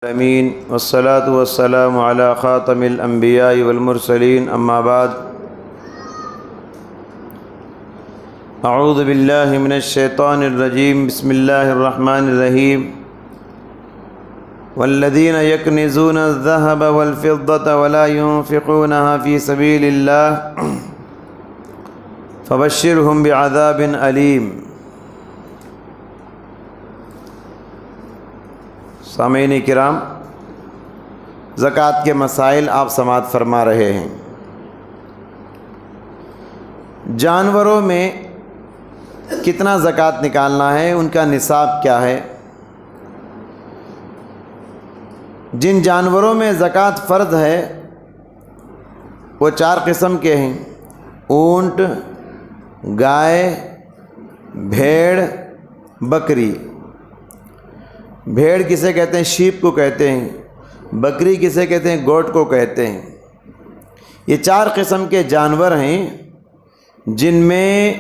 امین والصلاة والسلام علی خاتم الانبیاء والمرسلین اما بعد اعوذ باللہ من الشیطان الرجیم بسم اللہ الرحمن الرحیم والذین یکنزون الذهب والفضة ولا ينفقونها في سبیل اللہ فبشرهم بعذاب علیم۔ سامعین کرام، زکوٰۃ کے مسائل آپ سماعت فرما رہے ہیں۔ جانوروں میں کتنا زکوٰۃ نکالنا ہے، ان کا نصاب کیا ہے؟ جن جانوروں میں زکوٰۃ فرض ہے وہ 4 قسم کے ہیں: اونٹ، گائے، بھیڑ، بکری۔ بھیڑ کسے کہتے ہیں؟ شیپ کو کہتے ہیں۔ بکری کسے کہتے ہیں؟ گوٹ کو کہتے ہیں۔ یہ 4 قسم کے جانور ہیں جن میں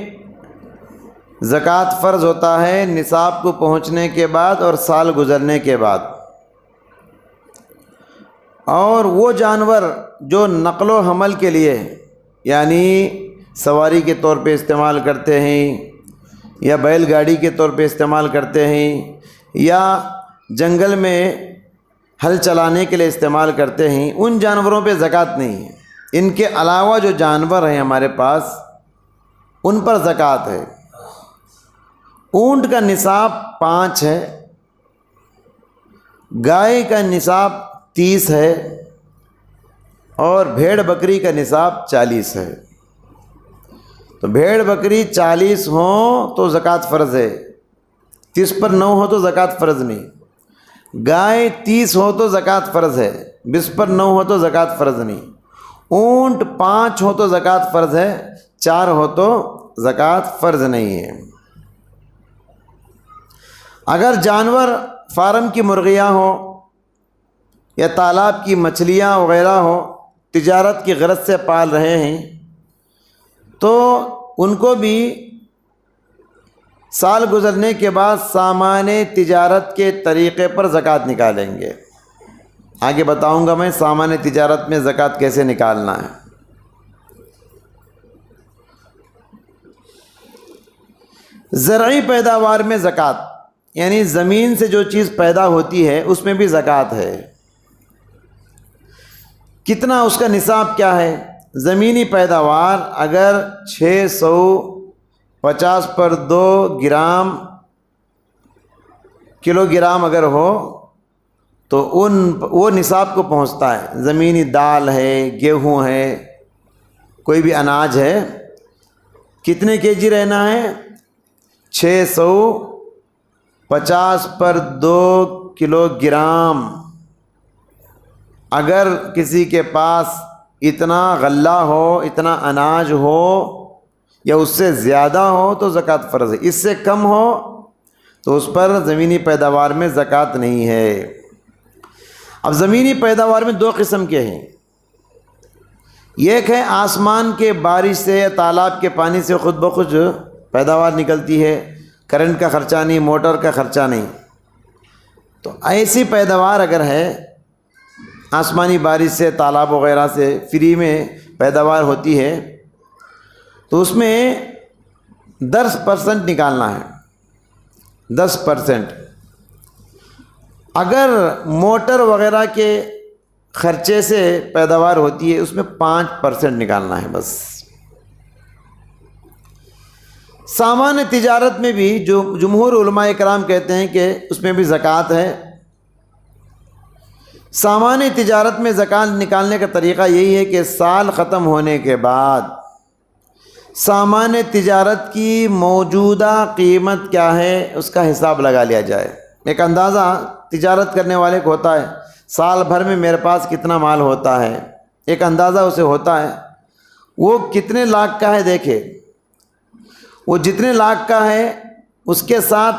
زکوٰۃ فرض ہوتا ہے نصاب کو پہنچنے کے بعد اور سال گزرنے کے بعد۔ اور وہ جانور جو نقل و حمل کے لیے یعنی سواری کے طور پہ استعمال کرتے ہیں، یا بیل گاڑی کے طور پہ استعمال کرتے ہیں، یا جنگل میں ہل چلانے کے لیے استعمال کرتے ہیں، ان جانوروں پہ زکوٰۃ نہیں ہے۔ ان کے علاوہ جو جانور ہیں ہمارے پاس، ان پر زکوٰۃ ہے۔ اونٹ کا نصاب 5 ہے، گائے کا نصاب 30 ہے، اور بھیڑ بکری کا نصاب 40 ہے۔ تو بھیڑ بکری 40 ہوں تو زکوٰۃ فرض ہے، 30 پر 9 ہو تو زکوٰۃ فرض نہیں۔ گائے 30 ہو تو زکوٰۃ فرض ہے، 20 پر 9 ہو تو زکوٰۃ فرض نہیں۔ اونٹ 5 ہو تو زکوٰۃ فرض ہے، 4 ہو تو زکوٰۃ فرض نہیں ہے۔ اگر جانور فارم کی مرغیاں ہوں یا تالاب کی مچھلیاں وغیرہ ہوں، تجارت کی غرض سے پال رہے ہیں، تو ان کو بھی سال گزرنے کے بعد سامان تجارت کے طریقے پر زکوٰۃ نکالیں گے۔ آگے بتاؤں گا میں سامان تجارت میں زکوٰۃ کیسے نکالنا ہے۔ زرعی پیداوار میں زکوٰۃ، یعنی زمین سے جو چیز پیدا ہوتی ہے اس میں بھی زکوٰۃ ہے۔ کتنا اس کا نصاب کیا ہے؟ زمینی پیداوار اگر 650 پر 2 گرام کلو گرام اگر ہو تو وہ نصاب کو پہنچتا ہے۔ زمینی دال ہے، گیہوں ہے، کوئی بھی اناج ہے، کتنے کے جی رہنا ہے؟ 650 پر 2 کلو گرام۔ اگر کسی کے پاس اتنا غلہ ہو، اتنا اناج ہو، یا اس سے زیادہ ہو تو زکوٰۃ فرض ہے۔ اس سے کم ہو تو اس پر زمینی پیداوار میں زکوٰۃ نہیں ہے۔ اب زمینی پیداوار میں 2 قسم کے ہیں۔ ایک ہے آسمان کے بارش سے یا تالاب کے پانی سے خود بخود پیداوار نکلتی ہے، کرنٹ کا خرچہ نہیں، موٹر کا خرچہ نہیں۔ تو ایسی پیداوار اگر ہے، آسمانی بارش سے، تالاب وغیرہ سے فری میں پیداوار ہوتی ہے، تو اس میں 10% نکالنا ہے، 10%۔ اگر موٹر وغیرہ کے خرچے سے پیداوار ہوتی ہے اس میں 5% نکالنا ہے بس۔ سامان تجارت میں بھی جو جمہور علماء کرام کہتے ہیں کہ اس میں بھی زکوٰۃ ہے۔ سامان تجارت میں زکوٰۃ نکالنے کا طریقہ یہی ہے کہ سال ختم ہونے کے بعد سامان تجارت کی موجودہ قیمت کیا ہے اس کا حساب لگا لیا جائے۔ ایک اندازہ تجارت کرنے والے کو ہوتا ہے، سال بھر میں میرے پاس کتنا مال ہوتا ہے، ایک اندازہ اسے ہوتا ہے۔ وہ کتنے لاکھ کا ہے دیکھے، وہ جتنے لاکھ کا ہے اس کے ساتھ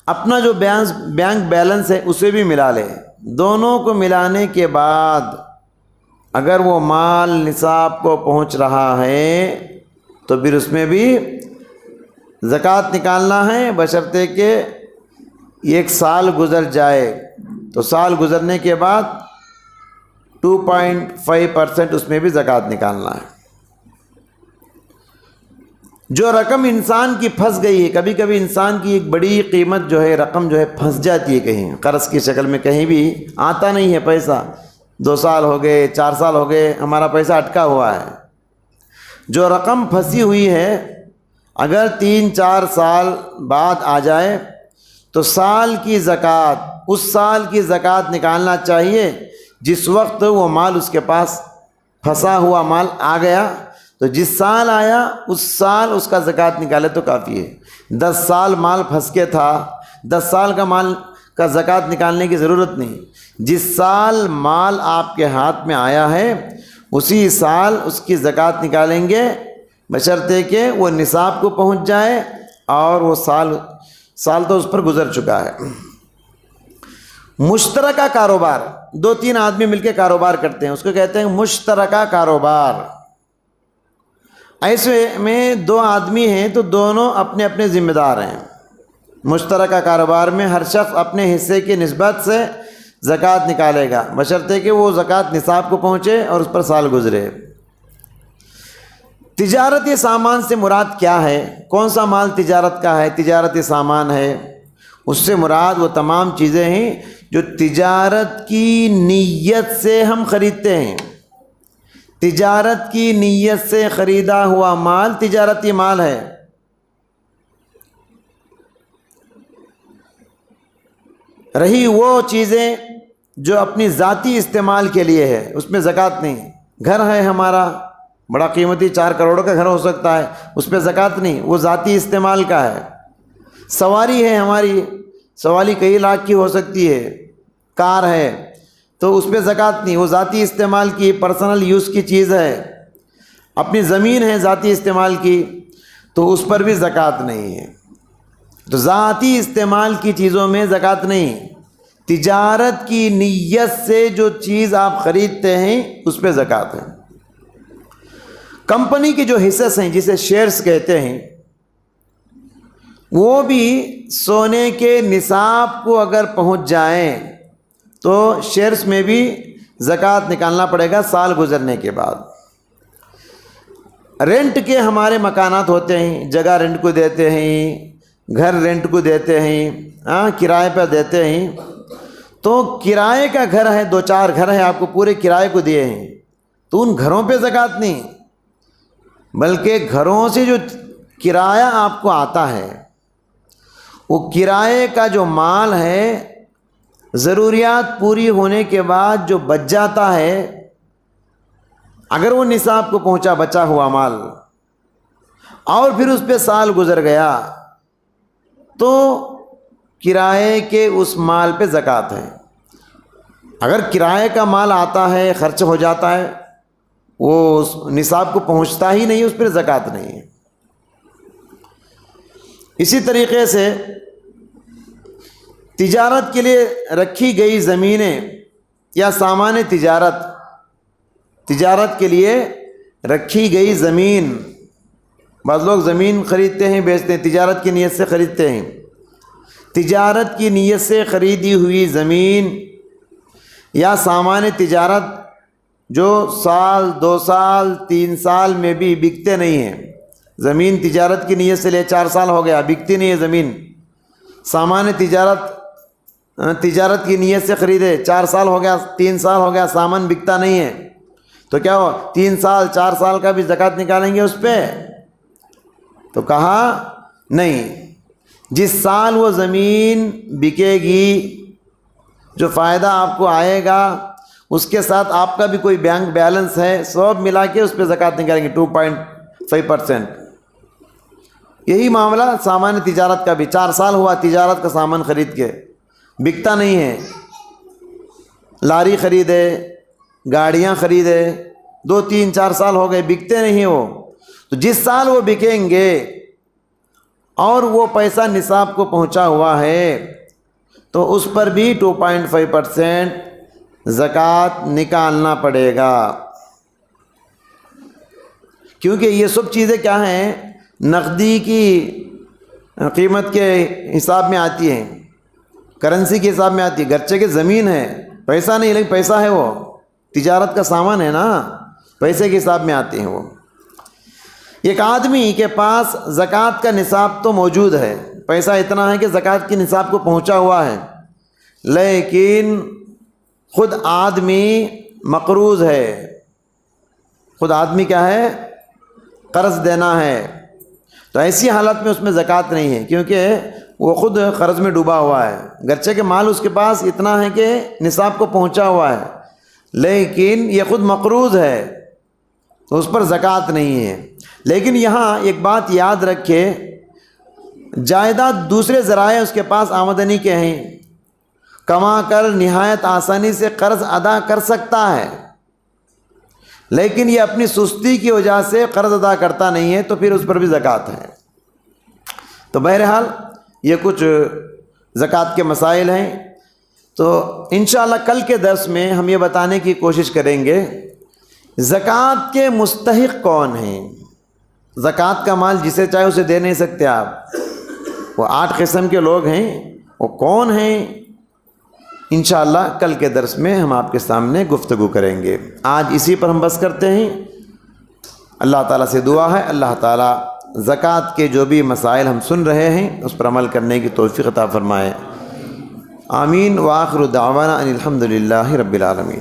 اپنا جو بینک بیلنس ہے اسے بھی ملا لے۔ دونوں کو ملانے کے بعد اگر وہ مال نصاب کو پہنچ رہا ہے تو پھر اس میں بھی زکوٰۃ نکالنا ہے، بشرطے کہ 1 سال گزر جائے۔ تو سال گزرنے کے بعد 2.5% اس میں بھی زکوٰۃ نکالنا ہے۔ جو رقم انسان کی پھنس گئی ہے، کبھی کبھی انسان کی ایک بڑی قیمت جو ہے، رقم جو ہے پھنس جاتی ہے کہیں، قرض کی شکل میں، کہیں بھی آتا نہیں ہے پیسہ، 2 سال ہو گئے، 4 سال ہو گئے، ہمارا پیسہ اٹکا ہوا ہے۔ جو رقم پھنسی ہوئی ہے اگر 3-4 سال بعد آ جائے تو سال کی زکوٰۃ، اس سال کی زکوٰۃ نکالنا چاہیے جس وقت وہ مال اس کے پاس، پھنسا ہوا مال آ گیا تو جس سال آیا اس سال اس کا زکوٰۃ نکالے تو کافی ہے۔ 10 سال مال پھنس کے تھا، 10 سال کا مال کا زکوٰۃ نکالنے کی ضرورت نہیں، جس سال مال آپ کے ہاتھ میں آیا ہے اسی سال اس کی زکوٰۃ نکالیں گے، بشرطے کہ وہ نصاب کو پہنچ جائے اور وہ سال تو اس پر گزر چکا ہے۔ مشترکہ کاروبار، 2-3 آدمی مل کے کاروبار کرتے ہیں، اس کو کہتے ہیں مشترکہ کاروبار۔ ایسے میں 2 آدمی ہیں تو دونوں اپنے اپنے ذمہ دار ہیں۔ مشترکہ کاروبار میں ہر شخص اپنے حصے کی نسبت سے زکوٰۃ نکالے گا، بشرطے کہ وہ زکوٰۃ نصاب کو پہنچے اور اس پر سال گزرے۔ تجارتی سامان سے مراد کیا ہے؟ کون سا مال تجارت کا ہے، تجارتی سامان ہے؟ اس سے مراد وہ تمام چیزیں ہیں جو تجارت کی نیت سے ہم خریدتے ہیں۔ تجارت کی نیت سے خریدا ہوا مال تجارتی مال ہے۔ رہی وہ چیزیں جو اپنی ذاتی استعمال کے لیے ہے، اس میں زکوٰۃ نہیں۔ گھر ہے ہمارا بڑا قیمتی، 4 کروڑ کا گھر ہو سکتا ہے، اس پہ زکوٰۃ نہیں، وہ ذاتی استعمال کا ہے۔ سواری ہے ہماری، سواری کئی لاکھ کی ہو سکتی ہے، کار ہے تو اس پہ زکوٰۃ نہیں، وہ ذاتی استعمال کی، پرسنل یوز کی چیز ہے۔ اپنی زمین ہے ذاتی استعمال کی تو اس پر بھی زکوٰۃ نہیں ہے۔ تو ذاتی استعمال کی چیزوں میں زکوٰۃ نہیں، تجارت کی نیت سے جو چیز آپ خریدتے ہیں اس پہ زکوٰۃ ہے۔ کمپنی کے جو حصص ہیں جسے شیئرز کہتے ہیں، وہ بھی سونے کے نصاب کو اگر پہنچ جائیں تو شیئرز میں بھی زکوٰۃ نکالنا پڑے گا سال گزرنے کے بعد۔ رینٹ کے ہمارے مکانات ہوتے ہیں، جگہ رینٹ کو دیتے ہیں، گھر رینٹ کو دیتے ہیں، کرائے پر دیتے ہیں، تو کرائے کا گھر ہے، 2-4 گھر ہیں آپ کو پورے کرائے کو دیے ہیں تو ان گھروں پہ زکوٰۃ نہیں، بلکہ گھروں سے جو کرایہ آپ کو آتا ہے، وہ کرائے کا جو مال ہے، ضروریات پوری ہونے کے بعد جو بچ جاتا ہے، اگر وہ نصاب کو پہنچا بچا ہوا مال اور پھر اس پہ سال گزر گیا تو کرائے کے اس مال پہ زکوٰۃ ہے۔ اگر کرائے کا مال آتا ہے، خرچ ہو جاتا ہے، وہ اس نصاب کو پہنچتا ہی نہیں، اس پر زکوٰۃ نہیں ہے۔ اسی طریقے سے تجارت کے لیے رکھی گئی زمینیں یا سامان تجارت، تجارت کے لیے رکھی گئی زمین، بعض لوگ زمین خریدتے ہیں بیچتے ہیں، تجارت کی نیت سے خریدتے ہیں، تجارت کی نیت سے خریدی ہوئی زمین یا سامان تجارت جو سال 2 سال 3 سال میں بھی بکتے نہیں ہیں، زمین تجارت کی نیت سے لے 4 سال ہو گیا بکتی نہیں ہے زمین، سامان تجارت کی نیت سے خریدے 4 سال ہو گیا 3 سال ہو گیا سامان بکتا نہیں ہے، تو کیا ہو 3 سال 4 سال کا بھی زکوٰۃ نکالیں گے اس پہ؟ تو کہا نہیں، جس سال وہ زمین بکے گی جو فائدہ آپ کو آئے گا اس کے ساتھ آپ کا بھی کوئی بینک بیلنس ہے، سب ملا کے اس پہ زکوٰۃ نکالیں گے 2.5%۔ یہی معاملہ سامان تجارت کا بھی، 4 سال ہوا تجارت کا سامان خرید کے، بکتا نہیں ہے، لاری خریدے، گاڑیاں خریدے، 2-3-4 سال ہو گئے بکتے نہیں وہ، تو جس سال وہ بکیں گے اور وہ پیسہ نصاب کو پہنچا ہوا ہے تو اس پر بھی 2.5% زکوٰۃ نکالنا پڑے گا، کیونکہ یہ سب چیزیں کیا ہیں، نقدی کی قیمت کے حساب میں آتی ہیں۔ کرنسی کے حساب میں آتی ہے، گرچہ کہ زمین ہے، پیسہ نہیں، لیکن پیسہ ہے، وہ تجارت کا سامان ہے نا، پیسے کے حساب میں آتے ہیں وہ۔ ایک آدمی کے پاس زکوٰۃ کا نصاب تو موجود ہے، پیسہ اتنا ہے کہ زکوٰۃ کی نصاب کو پہنچا ہوا ہے، لیکن خود آدمی مقروض ہے، خود آدمی کیا ہے، قرض دینا ہے، تو ایسی حالت میں اس میں زکوٰۃ نہیں ہے، کیونکہ وہ خود قرض میں ڈوبا ہوا ہے، گرچہ کہ مال اس کے پاس اتنا ہے کہ نصاب کو پہنچا ہوا ہے، لیکن یہ خود مقروض ہے تو اس پر زکوٰۃ نہیں ہے۔ لیکن یہاں ایک بات یاد رکھے، جائیداد دوسرے ذرائع اس کے پاس آمدنی کے ہیں، کما کر نہایت آسانی سے قرض ادا کر سکتا ہے، لیکن یہ اپنی سستی کی وجہ سے قرض ادا کرتا نہیں ہے، تو پھر اس پر بھی زکوٰۃ ہے۔ تو بہرحال یہ کچھ زکوٰۃ کے مسائل ہیں، تو انشاءاللہ کل کے درس میں ہم یہ بتانے کی کوشش کریں گے زکوٰۃ کے مستحق کون ہیں۔ زکوٰۃ کا مال جسے چاہے اسے دے نہیں سکتے آپ، وہ 8 قسم کے لوگ ہیں، وہ کون ہیں، انشاءاللہ کل کے درس میں ہم آپ کے سامنے گفتگو کریں گے۔ آج اسی پر ہم بس کرتے ہیں۔ اللہ تعالیٰ سے دعا ہے اللہ تعالیٰ زکوٰۃ کے جو بھی مسائل ہم سن رہے ہیں اس پر عمل کرنے کی توفیق عطا فرمائے۔ آمین۔ وآخر دعوانا ان الحمد للہ رب العالمین۔